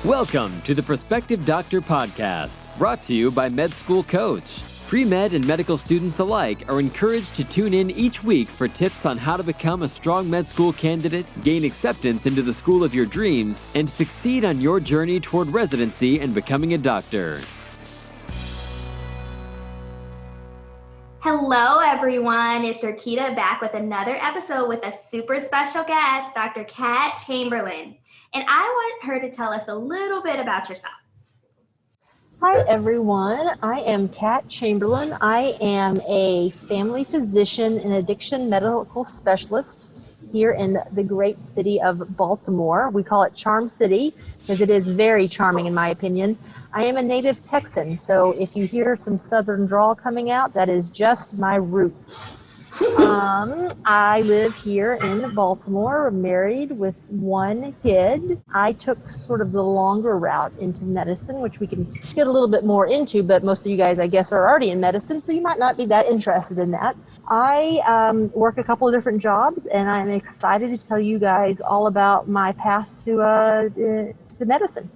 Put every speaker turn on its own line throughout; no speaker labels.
Welcome to the Prospective Doctor Podcast, brought to you by Med School Coach. Pre-med and medical students alike are encouraged to tune in each week for tips on how to become a strong med school candidate, gain acceptance into the school of your dreams, and succeed on your journey toward residency and becoming a doctor.
Hello, everyone. It's Urquita back with another episode with a super special guest, Dr. Kat Chamberlain. And I want her to tell us a little bit about yourself.
Hi, everyone. I am Kat Chamberlain. I am a family physician and addiction medical specialist here in the great city of Baltimore. We call it Charm City because it is very charming in my opinion. I am a native Texan, so if you hear some southern drawl coming out, that is just my roots. I live here in Baltimore, married with one kid. I took sort of the longer route into medicine, which we can get a little bit more into, but most of you guys, I guess, are already in medicine, so you might not be that interested in that. I work a couple of different jobs, and I'm excited to tell you guys all about my path to medicine.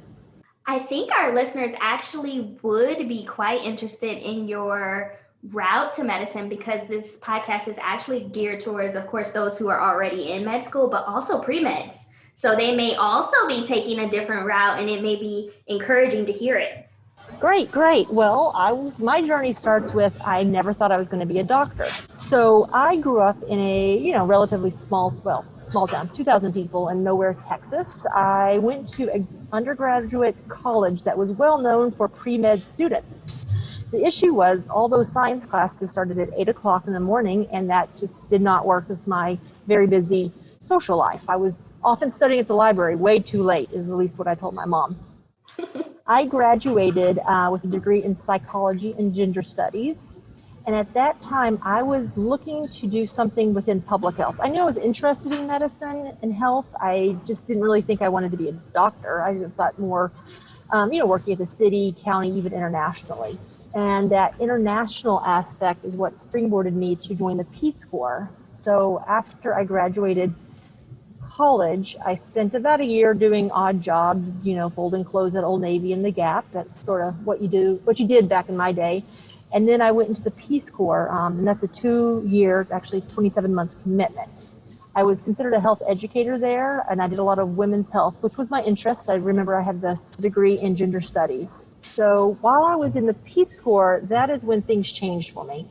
I think our listeners actually would be quite interested in your route to medicine because this podcast is actually geared towards, of course, those who are already in med school, but also pre-meds. So they may also be taking a different route, and it may be encouraging to hear it.
Great. Well, my journey starts with I never thought I was going to be a doctor. So I grew up in a, relatively small town, 2,000 people in Nowhere, Texas. I went to an undergraduate college that was well known for pre-med students. The issue was all those science classes started at 8 o'clock in the morning, and that just did not work with my very busy social life. I was often studying at the library way too late, is at least what I told my mom. I graduated with a degree in psychology and gender studies. And at that time, I was looking to do something within public health. I knew I was interested in medicine and health. I just didn't really think I wanted to be a doctor. I thought more, working at the city, county, even internationally. And that international aspect is what springboarded me to join the Peace Corps. So after I graduated college, I spent about a year doing odd jobs, folding clothes at Old Navy and the Gap. That's sort of what you did back in my day. And then I went into the Peace Corps, and that's a 2-year, actually 27-month commitment. I was considered a health educator there, and I did a lot of women's health, which was my interest. I remember I had this degree in gender studies. So while I was in the Peace Corps, that is when things changed for me.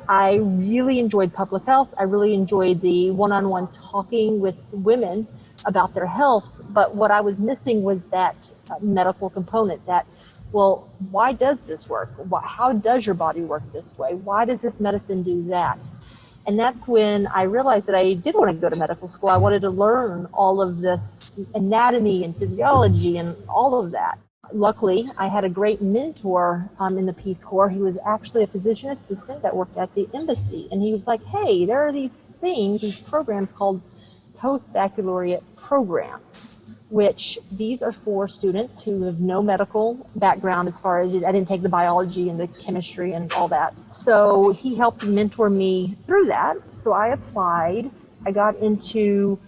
I really enjoyed public health. I really enjoyed the one-on-one talking with women about their health, but what I was missing was that medical component, that well, why does this work? How does your body work this way? Why does this medicine do that? And that's when I realized that I did want to go to medical school. I wanted to learn all of this anatomy and physiology and all of that. Luckily, I had a great mentor in the Peace Corps. He was actually a physician assistant that worked at the embassy. And he was like, hey, there are these programs called post-baccalaureate programs, which these are for students who have no medical background as far as I didn't take the biology and the chemistry and all that. So he helped mentor me through that. So I applied. I got into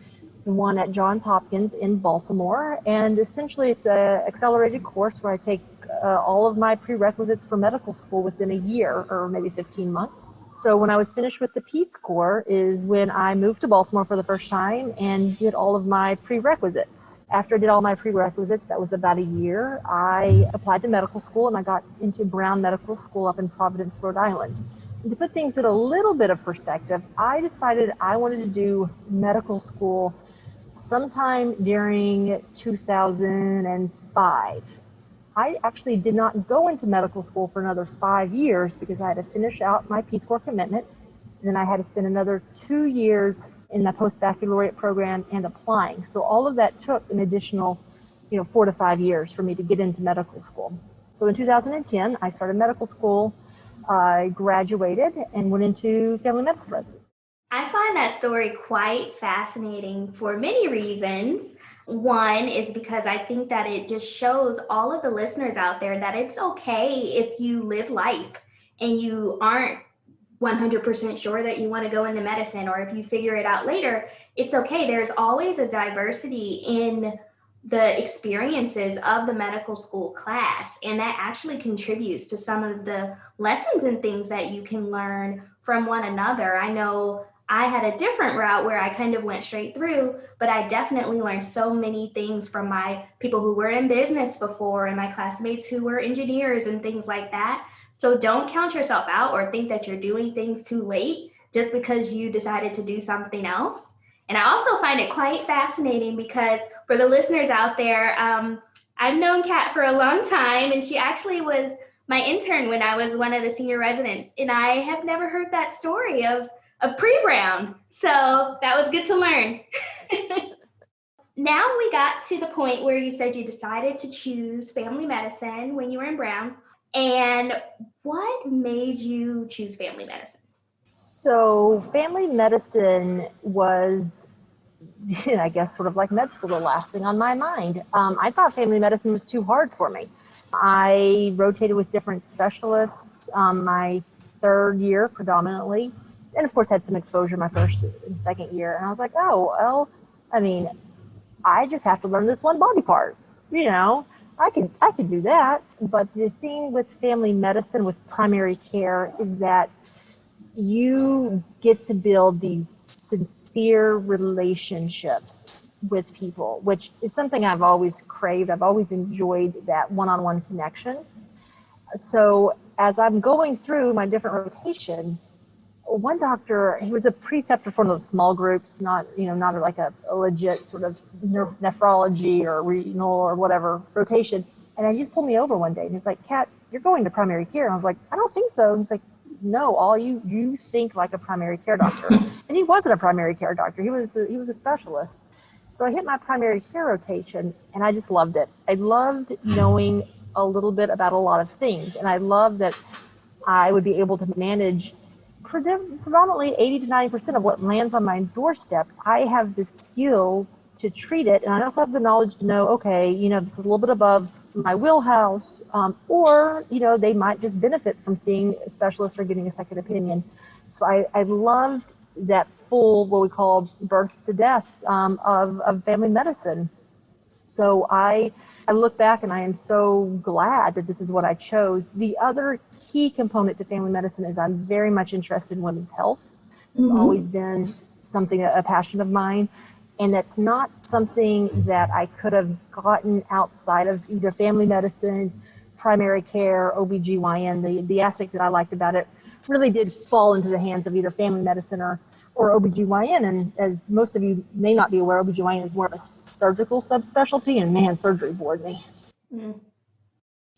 the one at Johns Hopkins in Baltimore, and essentially it's an accelerated course where I take all of my prerequisites for medical school within a year or maybe 15 months. So when I was finished with the Peace Corps is when I moved to Baltimore for the first time and did all of my prerequisites. After I did all my prerequisites, that was about a year, I applied to medical school and I got into Brown Medical School up in Providence, Rhode Island. And to put things in a little bit of perspective, I decided I wanted to do medical school sometime during 2005. I actually did not go into medical school for another 5 years because I had to finish out my Peace Corps commitment. And then I had to spend another 2 years in the post-baccalaureate program and applying. So all of that took an additional, 4 to 5 years for me to get into medical school. So in 2010, I started medical school. I graduated and went into family medicine residency.
I find that story quite fascinating for many reasons. One is because I think that it just shows all of the listeners out there that it's okay if you live life and you aren't 100% sure that you want to go into medicine, or if you figure it out later, it's okay. There's always a diversity in the experiences of the medical school class. And that actually contributes to some of the lessons and things that you can learn from one another. I know I had a different route where I kind of went straight through, but I definitely learned so many things from my people who were in business before and my classmates who were engineers and things like that. So don't count yourself out or think that you're doing things too late just because you decided to do something else. And I also find it quite fascinating because for the listeners out there, I've known Kat for a long time, and she actually was my intern when I was one of the senior residents. And I have never heard that story of pre-Brown. So that was good to learn. Now we got to the point where you said you decided to choose family medicine when you were in Brown. And what made you choose family medicine?
So family medicine was, I guess, sort of like med school, the last thing on my mind. I thought family medicine was too hard for me. I rotated with different specialists my third year predominantly, and of course had some exposure my first and second year. And I was like, oh, well, I mean, I just have to learn this one body part. I could do that. But the thing with family medicine, with primary care, is that you get to build these sincere relationships with people, which is something I've always craved. I've always enjoyed that one-on-one connection. So as I'm going through my different rotations, one doctor, he was a preceptor for those small groups, not like a legit sort of nephrology or renal or whatever rotation. And he just pulled me over one day and he's like, Kat, you're going to primary care. And I was like, I don't think so. And he's like, no, all you think like a primary care doctor. And he wasn't a primary care doctor. He was a specialist. So I hit my primary care rotation and I just loved it. I loved knowing a little bit about a lot of things. And I loved that I would be able to manage predominantly 80 to 90% of what lands on my doorstep. I have the skills to treat it, and I also have the knowledge to know, okay, this is a little bit above my wheelhouse, or they might just benefit from seeing a specialist or getting a second opinion. So I loved that full, what we call birth to death of family medicine. So I look back and I am so glad that this is what I chose. The other key component to family medicine is I'm very much interested in women's health. It's always been something, a passion of mine. And that's not something that I could have gotten outside of either family medicine, primary care, OBGYN. The aspect that I liked about it really did fall into the hands of either family medicine or OBGYN. And as most of you may not be aware, OBGYN is more of a surgical subspecialty, and man, surgery bored me.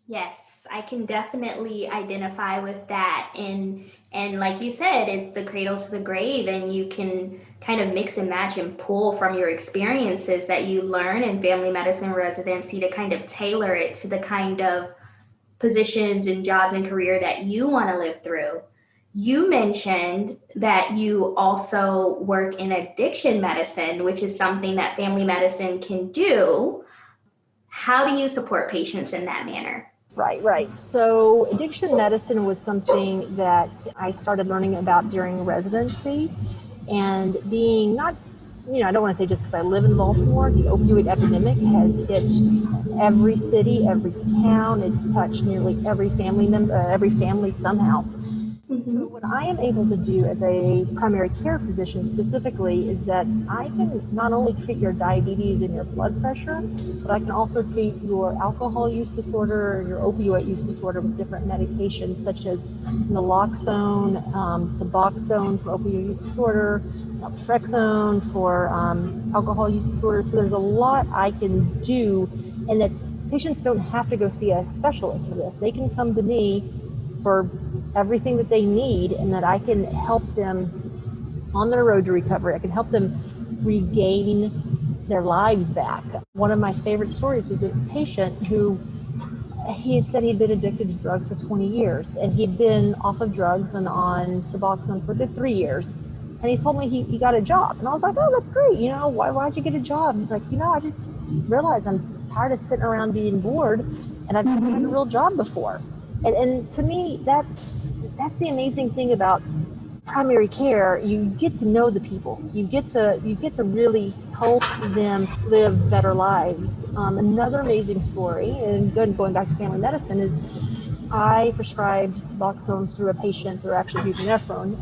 Yes, I can definitely identify with that. And like you said, it's the cradle to the grave, and you can kind of mix and match and pull from your experiences that you learn in family medicine residency to kind of tailor it to the kind of positions and jobs and career that you want to live through. You mentioned that you also work in addiction medicine, which is something that family medicine can do. How do you support patients in that manner?
Right. So addiction medicine was something that I started learning about during residency, and being not, I don't want to say just because I live in Baltimore, the opioid epidemic has hit every city, every town. It's touched nearly every family member, every family somehow. So what I am able to do as a primary care physician specifically is that I can not only treat your diabetes and your blood pressure, but I can also treat your alcohol use disorder, your opioid use disorder with different medications such as naloxone, Suboxone for opioid use disorder, naltrexone for alcohol use disorder. So there's a lot I can do, and that patients don't have to go see a specialist for this. They can come to me for everything that they need, and that I can help them on their road to recovery. I can help them regain their lives back. One of my favorite stories was this patient who, he had said he'd been addicted to drugs for 20 years, and he'd been off of drugs and on Suboxone for a good 3 years. And he told me he got a job. And I was like, oh, that's great. Why'd you get a job? He's like, I just realized I'm tired of sitting around being bored, and I've never had a real job before. And to me, that's the amazing thing about primary care. You get to know the people. You get to really help them live better lives. Another amazing story, and going back to family medicine, is I prescribed Suboxone through a patient, or actually buprenorphine,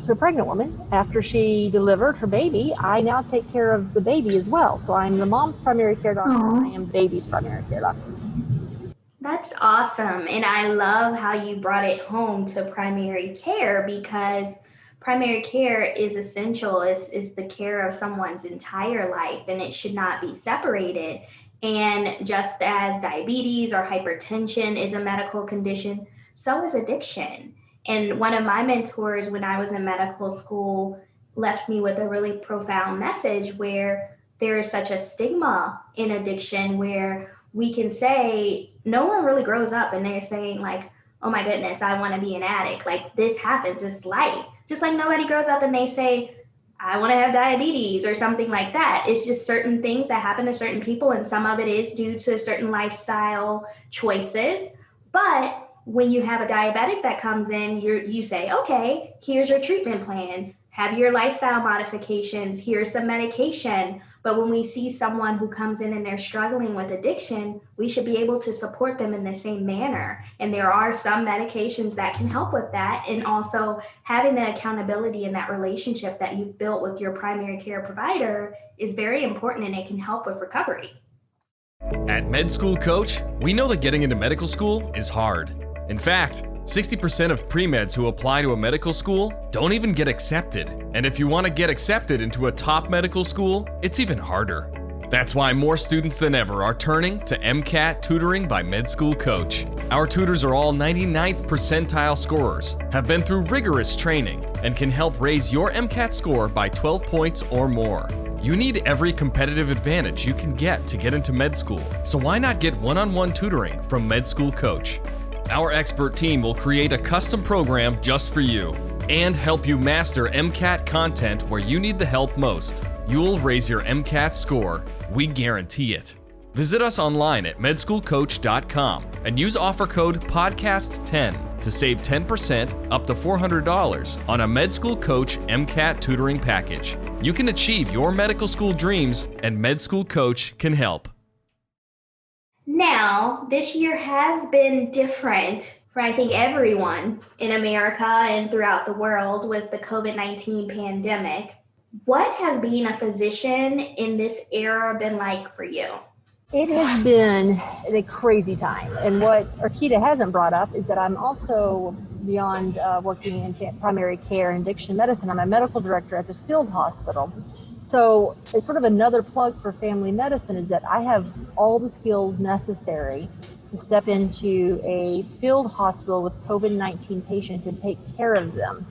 to a pregnant woman. After she delivered her baby, I now take care of the baby as well. So I'm the mom's primary care doctor, and I am baby's primary care doctor.
That's awesome. And I love how you brought it home to primary care, because primary care is essential. Is the care of someone's entire life, and it should not be separated. And just as diabetes or hypertension is a medical condition, so is addiction. And one of my mentors when I was in medical school left me with a really profound message, where there is such a stigma in addiction, where we can say no one really grows up and they're saying like, oh my goodness, I want to be an addict. Like, this happens, it's life. Just like nobody grows up and they say, I want to have diabetes or something like that. It's just certain things that happen to certain people, and some of it is due to certain lifestyle choices. But when you have a diabetic that comes in, you say, okay, here's your treatment plan. Have your lifestyle modifications. Here's some medication. But when we see someone who comes in and they're struggling with addiction, we should be able to support them in the same manner. And there are some medications that can help with that. And also having the accountability in that relationship that you've built with your primary care provider is very important, and it can help with recovery.
At Med School Coach, we know that getting into medical school is hard. In fact, 60% of pre-meds who apply to a medical school don't even get accepted. And if you want to get accepted into a top medical school, it's even harder. That's why more students than ever are turning to MCAT tutoring by Med School Coach. Our tutors are all 99th percentile scorers, have been through rigorous training, and can help raise your MCAT score by 12 points or more. You need every competitive advantage you can get to get into med school, so why not get one-on-one tutoring from Med School Coach? Our expert team will create a custom program just for you and help you master MCAT content where you need the help most. You'll raise your MCAT score. We guarantee it. Visit us online at medschoolcoach.com and use offer code PODCAST10 to save 10% up to $400 on a Med School Coach MCAT tutoring package. You can achieve your medical school dreams, and Med School Coach can help.
Now, this year has been different for, I think, everyone in America and throughout the world with the COVID-19 pandemic. What has being a physician in this era been like for you?
It has been a crazy time. And what Arkita hasn't brought up is that I'm also, beyond working in primary care and addiction medicine, I'm a medical director at the field hospital. So it's sort of another plug for family medicine, is that I have all the skills necessary to step into a field hospital with COVID-19 patients and take care of them.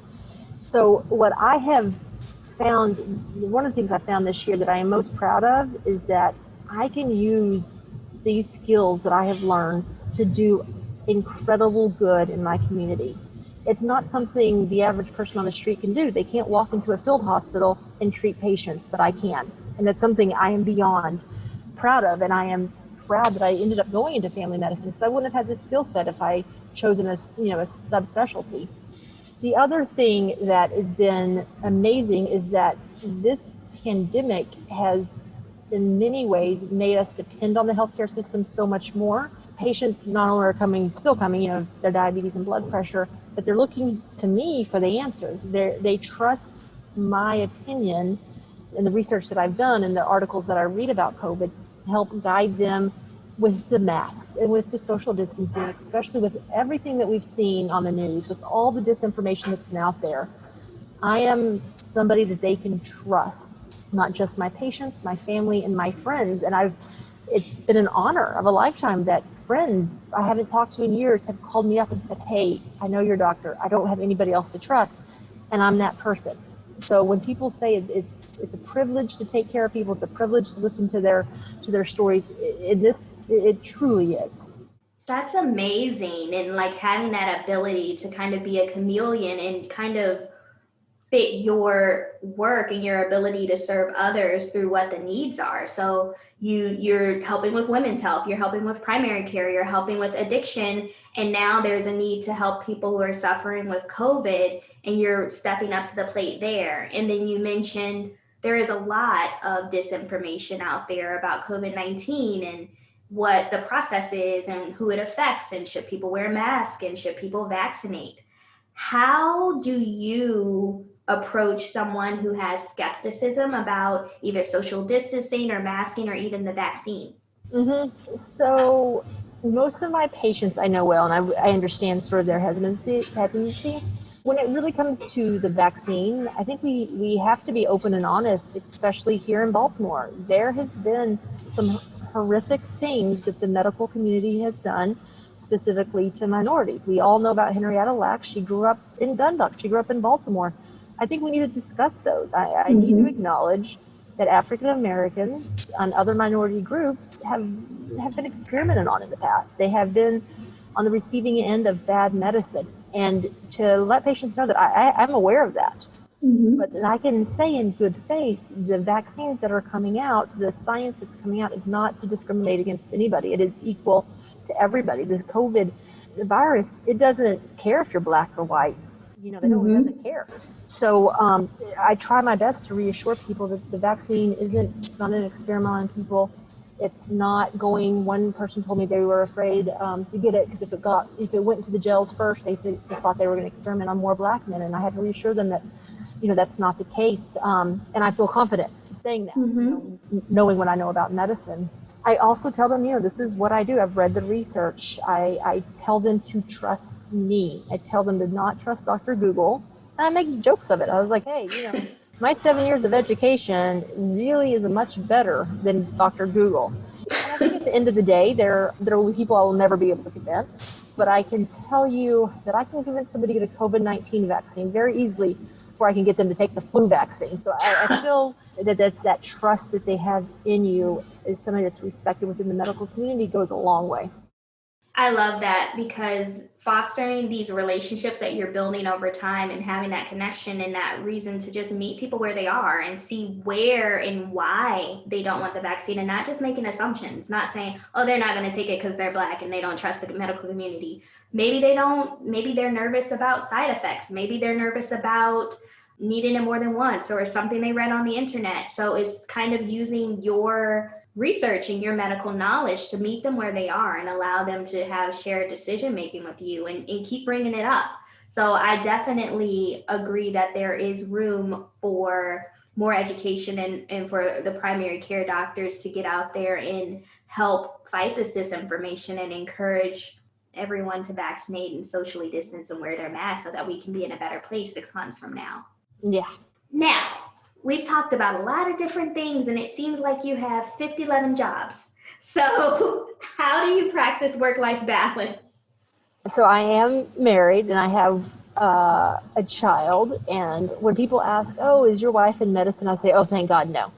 So what I have found, one of the things I found this year that I am most proud of, is that I can use these skills that I have learned to do incredible good in my community. It's not something the average person on the street can do. They can't walk into a field hospital and treat patients, but I can. And that's something I am beyond proud of. And I am proud that I ended up going into family medicine, because I wouldn't have had this skill set if I chosen a subspecialty. The other thing that has been amazing is that this pandemic has, in many ways, made us depend on the healthcare system so much more. Patients not only are still coming, their diabetes and blood pressure, but they're looking to me for the answers. They trust my opinion and the research that I've done and the articles that I read about COVID to help guide them with the masks and with the social distancing, especially with everything that we've seen on the news, with all the disinformation that's been out there. I am somebody that they can trust, not just my patients, my family, and my friends. And it's been an honor of a lifetime that friends I haven't talked to in years have called me up and said, hey, I know you're a doctor. I don't have anybody else to trust, and I'm that person. So when people say it's a privilege to take care of people, it's a privilege to listen to their stories, it truly is.
That's amazing. And like having that ability to kind of be a chameleon and kind of fit your work and your ability to serve others through what the needs are. So you're helping with women's health, you're helping with primary care, you're helping with addiction, and now there's a need to help people who are suffering with COVID, and you're stepping up to the plate there. And then you mentioned there is a lot of disinformation out there about COVID-19 and what the process is and who it affects, and should people wear masks and should people vaccinate. How do you approach someone who has skepticism about either social distancing or masking or even the vaccine?
So most of my patients I know well, and I understand sort of their hesitancy. When it really comes to the vaccine, I think we have to be open and honest, especially here in Baltimore. There has been some horrific things that the medical community has done specifically to minorities. We all know about Henrietta Lack. She grew up in Dundalk. She grew up in Baltimore. I think we need to discuss those. I need to acknowledge that African Americans and other minority groups have been experimented on in the past. They have been on the receiving end of bad medicine. And to let patients know that I'm aware of that. But I can say in good faith, the vaccines that are coming out, the science that's coming out is not to discriminate against anybody. It is equal to everybody. The COVID virus, it doesn't care if you're black or white. It doesn't care. So I try my best to reassure people that the vaccine it's not an experiment on people. It's not going, one person told me they were afraid to get it because if it went into the jails first, they just thought they were going to experiment on more black men. And I had to reassure them that, that's not the case. And I feel confident saying that, knowing what I know about medicine. I also tell them, this is what I do. I've read the research. I tell them to trust me. I tell them to not trust Dr. Google. And I make jokes of it. I was like, hey, my 7 years of education really is much better than Dr. Google. And I think at the end of the day, there will be people I will never be able to convince. But I can tell you that I can convince somebody to get a COVID-19 vaccine very easily before I can get them to take the flu vaccine. So I feel that trust that they have in you is something that's respected within the medical community goes a long way.
I love that, because fostering these relationships that you're building over time and having that connection and that reason to just meet people where they are and see where and why they don't want the vaccine, and not just making assumptions, not saying, oh, they're not going to take it because they're black and they don't trust the medical community. Maybe they don't, maybe they're nervous about side effects. Maybe they're nervous about needing it more than once or something they read on the internet. So it's kind of using your research and your medical knowledge to meet them where they are and allow them to have shared decision making with you and keep bringing it up. So I definitely agree that there is room for more education and for the primary care doctors to get out there and help fight this disinformation and encourage everyone to vaccinate and socially distance and wear their masks so that we can be in a better place 6 months from now.
Yeah.
Now, we've talked about a lot of different things, and it seems like you have 11 jobs. So how do you practice work-life balance?
So I am married and I have a child. And when people ask, oh, is your wife in medicine? I say, oh, thank God, no.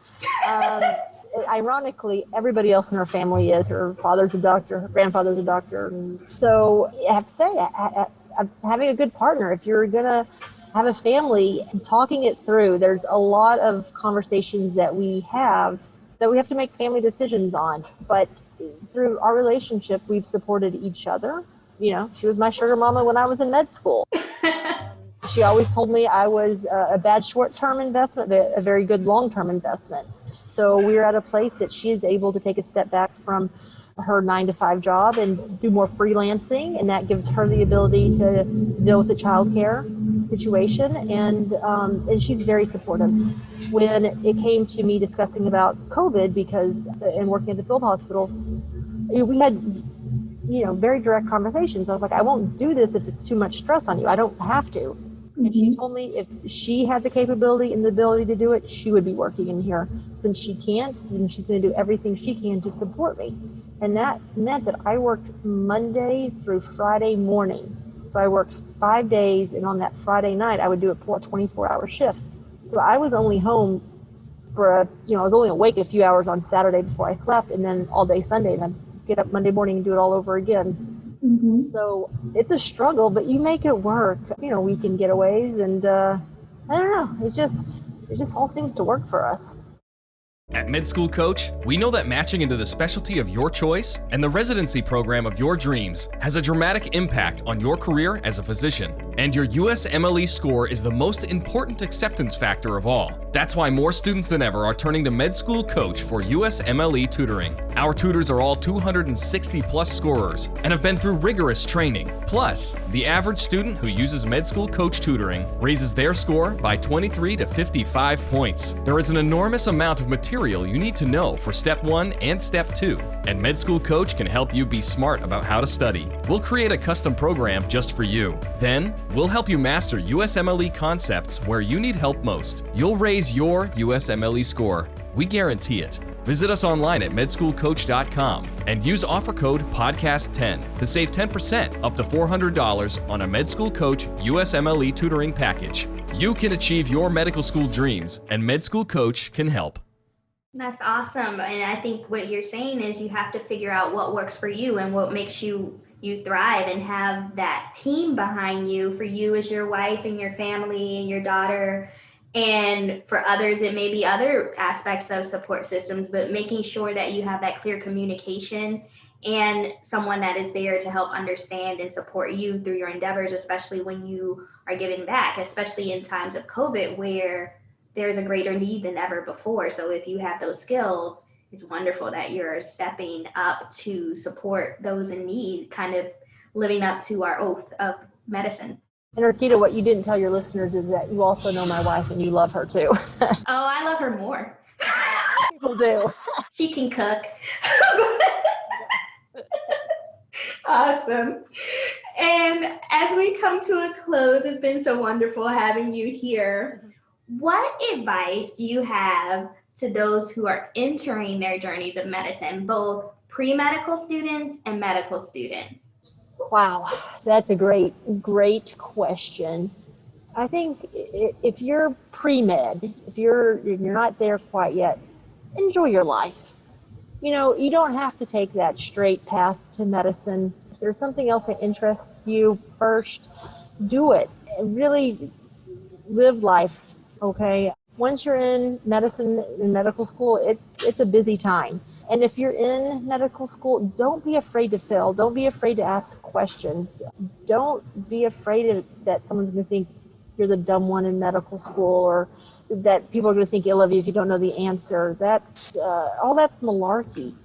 Ironically, everybody else in her family is. Her father's a doctor, her grandfather's a doctor. And so I have to say, having a good partner, if you're going to have a family, talking it through, there's a lot of conversations that we have to make family decisions on. But through our relationship, we've supported each other. She was my sugar mama when I was in med school. She always told me I was a bad short-term investment, a very good long-term investment. So we're at a place that she is able to take a step back from her 9-to-5 job and do more freelancing, and that gives her the ability to deal with the childcare situation, and she's very supportive. When it came to me discussing about COVID, and working at the field hospital, we had very direct conversations. I was like, I won't do this if it's too much stress on you. I don't have to. And she told me if she had the capability and the ability to do it, she would be working in here. Since she can't, then she's going to do everything she can to support me. And that meant that I worked Monday through Friday morning. So I worked 5 days, and on that Friday night, I would do a 24-hour shift. So I was only home I was only awake a few hours on Saturday before I slept, and then all day Sunday, and I'd get up Monday morning and do it all over again. So it's a struggle, but you make it work. Weekend getaways, and I don't know. It just all seems to work for us.
At Med School Coach, we know that matching into the specialty of your choice and the residency program of your dreams has a dramatic impact on your career as a physician. And your USMLE score is the most important acceptance factor of all. That's why more students than ever are turning to Med School Coach for USMLE tutoring. Our tutors are all 260 plus scorers and have been through rigorous training. Plus, the average student who uses Med School Coach tutoring raises their score by 23 to 55 points. There is an enormous amount of material you need to know for Step 1 and Step 2, and Med School Coach can help you be smart about how to study. We'll create a custom program just for you. Then, we'll help you master USMLE concepts where you need help most. You'll raise your USMLE score. We guarantee it. Visit us online at medschoolcoach.com and use offer code PODCAST10 to save 10% up to $400 on a Med School Coach USMLE tutoring package. You can achieve your medical school dreams, and Med School Coach can help.
That's awesome. And I think what you're saying is you have to figure out what works for you and what makes you thrive, and have that team behind you. For you is your wife and your family and your daughter. And for others, it may be other aspects of support systems, but making sure that you have that clear communication and someone that is there to help understand and support you through your endeavors, especially when you are giving back, especially in times of COVID where there's a greater need than ever before. So if you have those skills, it's wonderful that you're stepping up to support those in need, kind of living up to our oath of medicine.
And Rakita, what you didn't tell your listeners is that you also know my wife and you love her too.
Oh, I love her more.
People do.
She can cook. Awesome. And as we come to a close, it's been so wonderful having you here. What advice do you have to those who are entering their journeys of medicine, both pre-medical students and medical students?
Wow, that's a great question. I think if you're pre-med, if you're not there quite yet, enjoy your life. You know, you don't have to take that straight path to medicine. If there's something else that interests you first, do it. Really live life, okay? Once you're in medicine, in medical school, it's a busy time. And if you're in medical school, don't be afraid to fail. Don't be afraid to ask questions. Don't be afraid that someone's going to think you're the dumb one in medical school, or that people are going to think ill of you if you don't know the answer. That's all that's malarkey.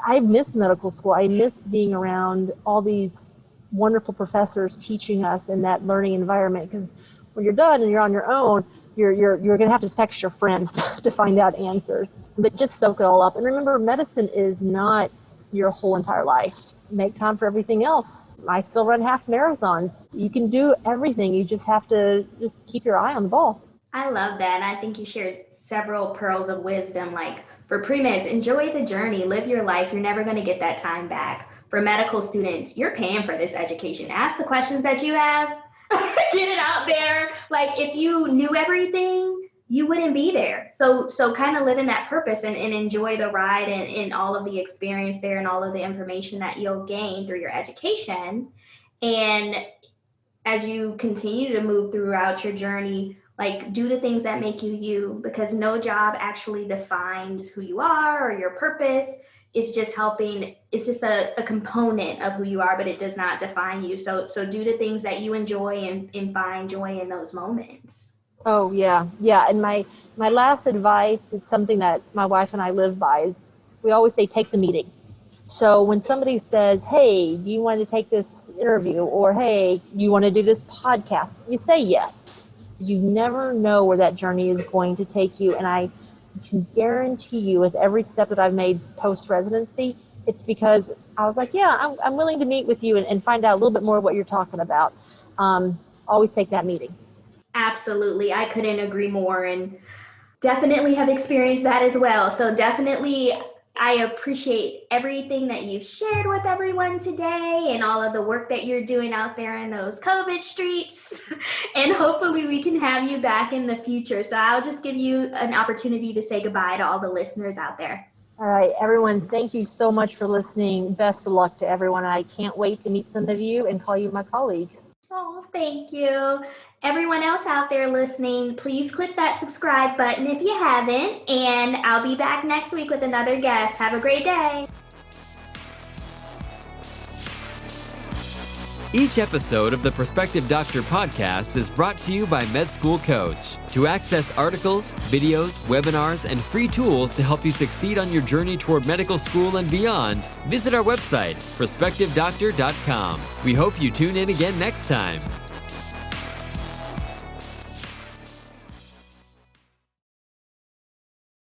I miss medical school. I miss being around all these wonderful professors teaching us in that learning environment, because when you're done and you're on your own, you're going to have to text your friends to find out answers. But just soak it all up. And remember, medicine is not your whole entire life. Make time for everything else. I still run half marathons. You can do everything. You just have to just keep your eye on the ball.
I love that. And I think you shared several pearls of wisdom, like for pre-meds, enjoy the journey, live your life. You're never going to get that time back. For medical students, you're paying for this education. Ask the questions that you have. Get it out there. Like, if you knew everything, you wouldn't be there. So kind of live in that purpose and enjoy the ride and all of the experience there and all of the information that you'll gain through your education. And as you continue to move throughout your journey, like, do the things that make you you, because no job actually defines who you are or your purpose. It's just helping. It's just a component of who you are, but it does not define you. So do the things that you enjoy and find joy in those moments.
Oh, yeah. And my last advice, it's something that my wife and I live by, is we always say, take the meeting. So when somebody says, hey, do you want to take this interview? Or, hey, you want to do this podcast? You say yes. You never know where that journey is going to take you. And I can guarantee you, with every step that I've made post-residency, it's because I was like, yeah, I'm willing to meet with you and find out a little bit more of what you're talking about. Always take that meeting.
Absolutely. I couldn't agree more, and definitely have experienced that as well. So definitely, I appreciate everything that you've shared with everyone today and all of the work that you're doing out there in those COVID streets. And hopefully we can have you back in the future. So I'll just give you an opportunity to say goodbye to all the listeners out there.
All right, everyone, thank you so much for listening. Best of luck to everyone. I can't wait to meet some of you and call you my colleagues.
Oh, thank you. Everyone else out there listening, please click that subscribe button if you haven't, and I'll be back next week with another guest. Have a great day.
Each episode of the Prospective Doctor podcast is brought to you by Med School Coach. To access articles, videos, webinars, and free tools to help you succeed on your journey toward medical school and beyond, visit our website, prospectivedoctor.com. We hope you tune in again next time.